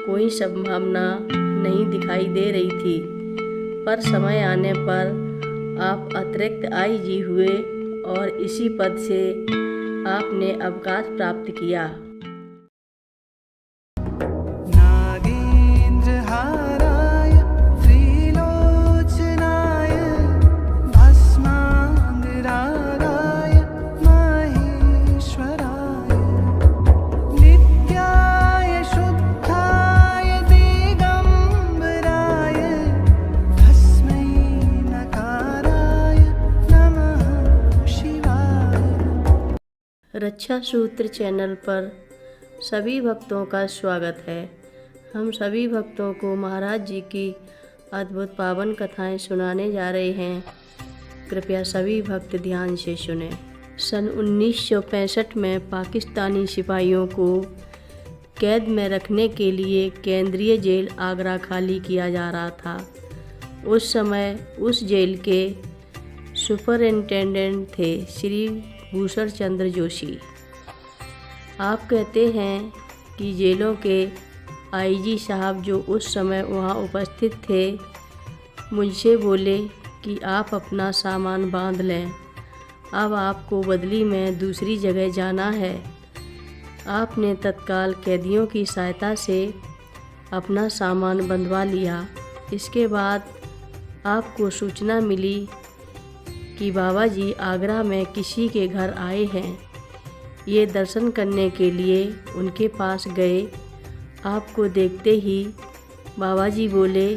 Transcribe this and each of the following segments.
कोई संभावना नहीं दिखाई दे रही थी, पर समय आने पर आप अतिरिक्त आईजी हुए और इसी पद से आपने अवकाश प्राप्त किया। रक्षा सूत्र चैनल पर सभी भक्तों का स्वागत है। हम सभी भक्तों को महाराज जी की अद्भुत पावन कथाएं सुनाने जा रहे हैं। कृपया सभी भक्त ध्यान से सुनें। सन 1965 में पाकिस्तानी सिपाहियों को कैद में रखने के लिए केंद्रीय जेल आगरा खाली किया जा रहा था। उस समय उस जेल के सुपरिंटेंडेंट थे श्री भूषण चंद्र जोशी। आप कहते हैं कि जेलों के आईजी साहब जो उस समय वहां उपस्थित थे मुझसे बोले कि आप अपना सामान बांध लें, अब आपको बदली में दूसरी जगह जाना है। आपने तत्काल कैदियों की सहायता से अपना सामान बंधवा लिया। इसके बाद आपको सूचना मिली कि बाबा जी आगरा में किसी के घर आए हैं। ये दर्शन करने के लिए उनके पास गए। आपको देखते ही बाबा जी बोले,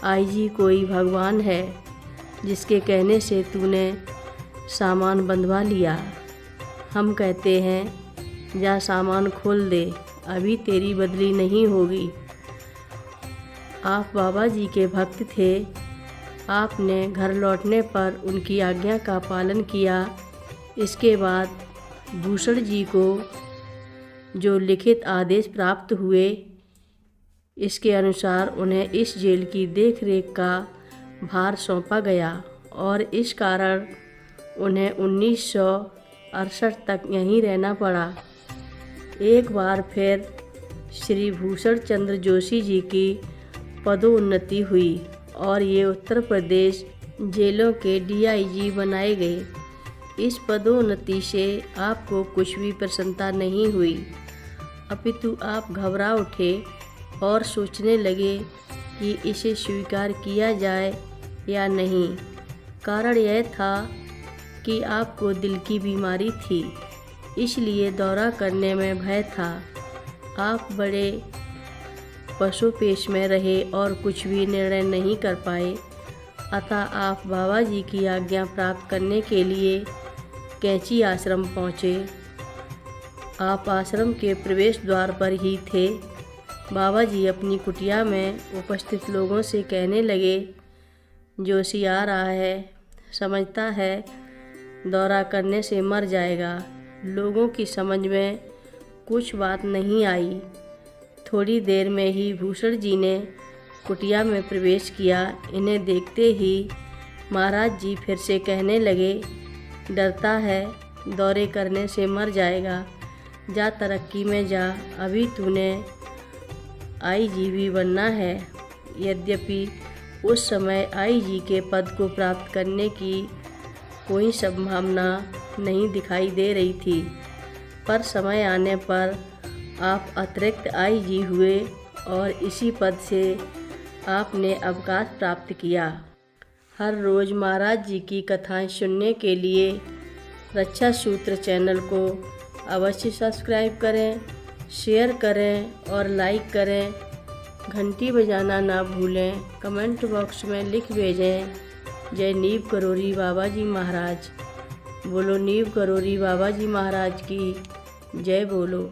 आईजी कोई भगवान है जिसके कहने से तूने सामान बंधवा लिया। हम कहते हैं जा सामान खोल दे, अभी तेरी बदली नहीं होगी। आप बाबा जी के भक्त थे। आपने घर लौटने पर उनकी आज्ञा का पालन किया। इसके बाद भूषण जी को जो लिखित आदेश प्राप्त हुए, इसके अनुसार उन्हें इस जेल की देखरेख का भार सौंपा गया और इस कारण उन्हें 1968 तक यहीं रहना पड़ा। एक बार फिर श्री भूषण चंद्र जोशी जी की पदोन्नति हुई और ये उत्तर प्रदेश जेलों के डीआईजी बनाए गए। इस पदोन्नति से आपको कुछ भी प्रसन्नता नहीं हुई, अपितु आप घबरा उठे और सोचने लगे कि इसे स्वीकार किया जाए या नहीं। कारण यह था कि आपको दिल की बीमारी थी, इसलिए दौरा करने में भय था। आप बड़े पशुपेश में रहे और कुछ भी निर्णय नहीं कर पाए। अतः आप बाबा जी की आज्ञा प्राप्त करने के लिए कैंची आश्रम पहुँचे। आप आश्रम के प्रवेश द्वार पर ही थे। बाबा जी अपनी कुटिया में उपस्थित लोगों से कहने लगे, जोशी आ रहा है, समझता है दौरा करने से मर जाएगा। लोगों की समझ में कुछ बात नहीं आई। थोड़ी देर में ही भूषण जी ने कुटिया में प्रवेश किया। इन्हें देखते ही महाराज जी फिर से कहने लगे, डरता है दौरे करने से मर जाएगा, जा तरक्की में जा, अभी तूने आईजी भी बनना है। यद्यपि उस समय आईजी के पद को प्राप्त करने की कोई संभावना नहीं दिखाई दे रही थी, पर समय आने पर आप अतिरिक्त आईजी हुए और इसी पद से आपने अवकाश प्राप्त किया। हर रोज़ महाराज जी की कथाएं सुनने के लिए रक्षा सूत्र चैनल को अवश्य सब्सक्राइब करें, शेयर करें और लाइक करें। घंटी बजाना ना भूलें। कमेंट बॉक्स में लिख भेजें, जय नीव करोरी बाबा जी महाराज। बोलो नीव करोरी बाबा जी महाराज की जय बोलो।